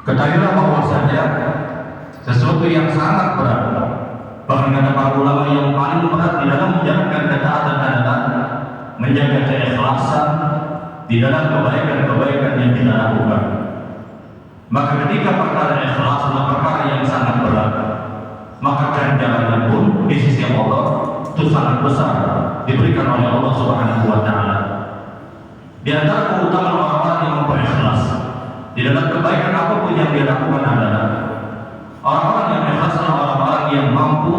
Ketahuilah bahwasanya sesuatu yang sangat berat, bahkan kata para ulama yang paling berat di dalam menjalankan ketaatan adalah menjaga keikhlasan di dalam kebaikan-kebaikan yang kita lakukan. Maka ketika perkara ikhlas adalah perkara yang sangat berat, maka ganjarannya pun di sisi Allah itu sangat besar diberikan oleh Allah Subhanahu wa Ta'ala. Di antara keutamaan orang-orang yang berikhlas di dalam kebaikan apapun yang dia lakukan adalah orang-orang yang ikhlas adalah orang-orang yang mampu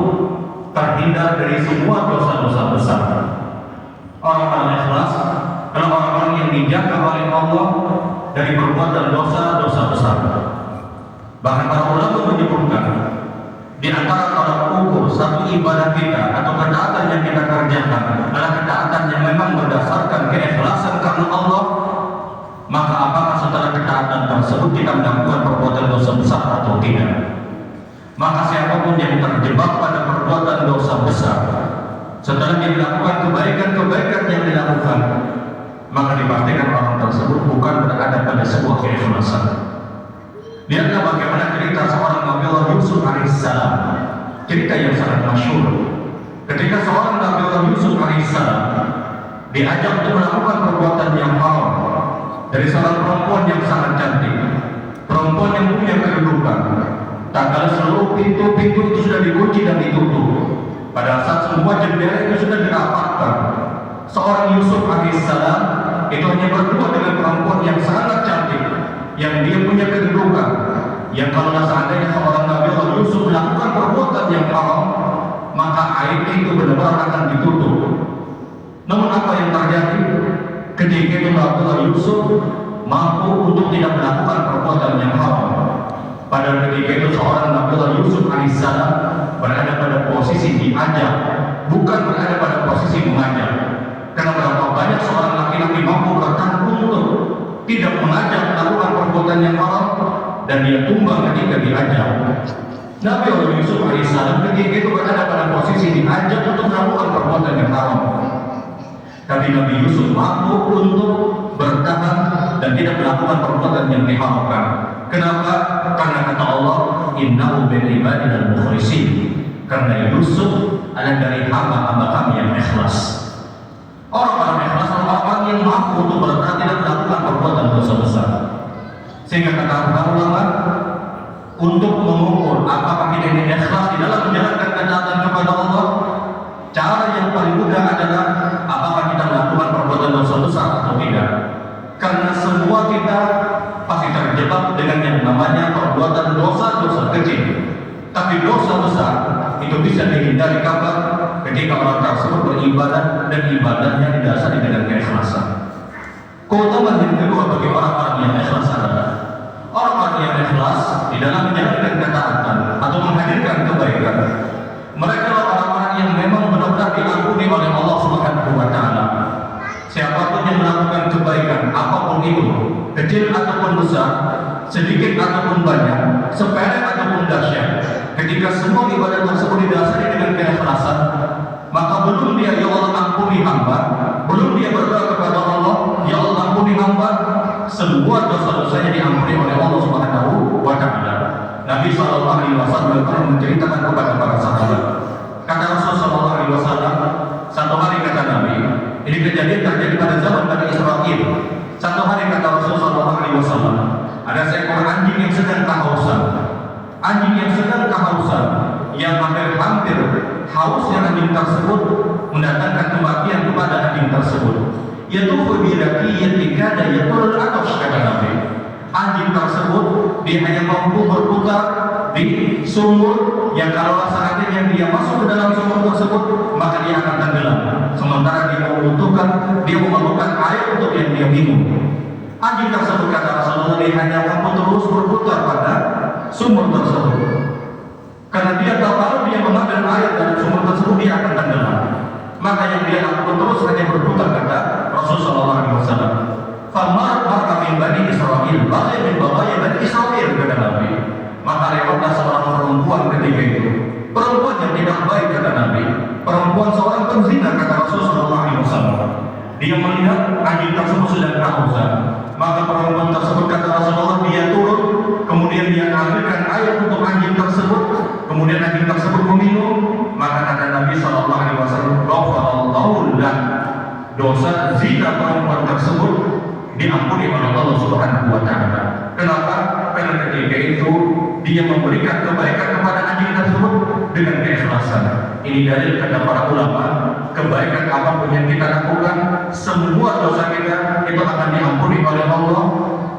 terhindar dari semua dosa-dosa besar. Orang-orang ikhlas adalah orang-orang yang dijaga oleh Allah dari perbuatan dosa-dosa besar. Bahkan para ulama menyebutkan di antara tolak ukur satu ibadah kita atau ketaatan yang kita kerjakan adalah ketaatan yang memang berdasarkan keikhlasan karena Allah. Maka apakah setelah ketaatan tersebut kita melakukan perbuatan dosa besar atau tidak? Maka siapapun yang terjebak pada perbuatan dosa besar setelah dia melakukan kebaikan-kebaikan yang dilakukan, maka dipastikan orang tersebut bukan berada pada sebuah keikhlasan. Lihatlah bagaimana cerita seorang Nabi Allah Yusuf alaihissalam, cerita yang sangat masyhur. Ketika seorang Nabi Allah Yusuf alaihissalam diajak untuk melakukan perbuatan yang haram dari seorang perempuan yang sangat cantik, perempuan yang punya kedudukan, tak kala seluruh pintu-pintu itu sudah dikunci dan ditutup. Pada saat semua jendela itu sudah dirapatkan, seorang Yusuf alaihissalam itu hanya berdua dengan perempuan yang sangat cantik, yang dia punya kedudukan, yang kalau seandainya seorang Nabi Allah Yusuf melakukan perbuatan yang haram, maka aib itu benar-benar akan ditutup. Namun apa yang terjadi? Ketika itu Nabi Allah Yusuf mampu untuk tidak melakukan perbuatan yang haram. Pada ketika itu seorang Nabi Allah Yusuf alaihissalam berada pada posisi diajak, bukan berada pada posisi mengajak. Karena berapa banyak seorang laki-laki mampu bertahan untuk tidak mengajak melakukan perbuatan yang haram dan dia tumbang ketika diajak. Nabi Allah Yusuf alaihissalam ketika itu berada pada posisi diajak untuk melakukan perbuatan yang haram, tapi Nabi Yusuf mampu untuk bertahan dan tidak melakukan perbuatan yang diharamkan. Kenapa? Karena kata Allah, innahu min ibadina al-mukhlisin. Karena Yusuf adalah dari hamba-hamba kami yang ikhlas. Orang-orang ikhlas adalah orang yang mampu untuk bertahan tidak melakukan perbuatan dosa besar. Sehingga kata para ulama, untuk mengukur apakah kita ini ikhlas di dalam menjalankan ketaatan kepada Allah, cara yang paling mudah adalah apakah kita melakukan perbuatan dosa besar atau tidak. Karena semua kita pasti terjebak dengan yang namanya perbuatan dosa-dosa kecil. Tapi dosa besar itu bisa dihindari kapan? Ketika orang tersebut beribadah dan ibadahnya didasari dengan keikhlasan. Keutamaan yang kedua bagi orang-orang yang ikhlas adalah orang-orang yang ikhlas di dalam menjalankan ketaatan atau menghadirkan kebaikan. Mereka adalah orang-orang yang memang benar-benar diampuni oleh Allah Subhanahu wa Ta'ala. Siapapun yang melakukan kebaikan apapun itu, kecil ataupun besar, sedikit ataupun banyak, sepele ataupun dahsyat, ketika semua ibadah tersebut didasari dengan keikhlasan, maka belum dia ya Allah ampuni hamba, belum dia berdoa kepada Allah ya Allah ampuni hamba, semua dosa-dosanya diampuni oleh Allah Subhanahu wa Ta'ala. Nabi sallallahu alaihi wasallam pernah menceritakan kepada para sahabat, kata Rasul sallallahu alaihi wasallam, satu hari kata Nabi, ini kejadian terjadi pada zaman Bani Israil. Satu hari kata Rasul sallallahu alaihi wasallam, ada seekor anjing yang sedang kehausan. Anjing yang sedang kehausan, yang hampir-hampir hausnya anjing tersebut mendatangkan kematian kepada anjing tersebut. Yatufu bi raqiyatin kada yatul atash, kata Nabi. Anjing tersebut dia hanya mampu berputar di sumur yang kalau seandainya dia masuk ke dalam sumur tersebut maka dia akan tenggelam. Sementara dia membutuhkan, dia memerlukan air untuk yang dia minum. Anjing tersebut kata Rasulullah dia hanya mampu terus berputar pada sumur tersebut. Karena dia tahu kalau dia mengambil air dari sumur tersebut dia akan tenggelam. Maka yang dia lakukan terus hanya berputar, kata Rasulullah SAW. Famar maka min Bani Israil, bahaya min bahaya Bani Israil, kata Nabi. Maka lewatlah seorang perempuan ketika itu. Perempuan yang tidak baik, kata Nabi. Perempuan seorang penzina, kata Rasulullah SAW. Dia melihat anjing tersebut sedang kehausan. Maka perempuan tersebut, kata Rasulullah, dia turun, kemudian kemudian anjing tersebut meminum, maka kata Nabi Shallallahu Alaihi Wasallam, "Ghafarallahu lah." Dosa zina perempuan tersebut diampuni oleh Allah Subhanahu wa Ta'ala. Kenapa? Karena ketika itu dia memberikan kebaikan kepada anjing tersebut dengan keikhlasan. Ini dalil kata para ulama, kebaikan apapun yang kita lakukan, semua dosa kita itu akan diampuni oleh Allah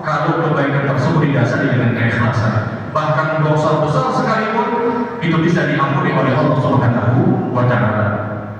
kalau kebaikan tersebut didasari dengan keikhlasan. Bahkan dosa besar sekalipun itu bisa diampuni oleh Allah Subhanahu wa Ta'ala.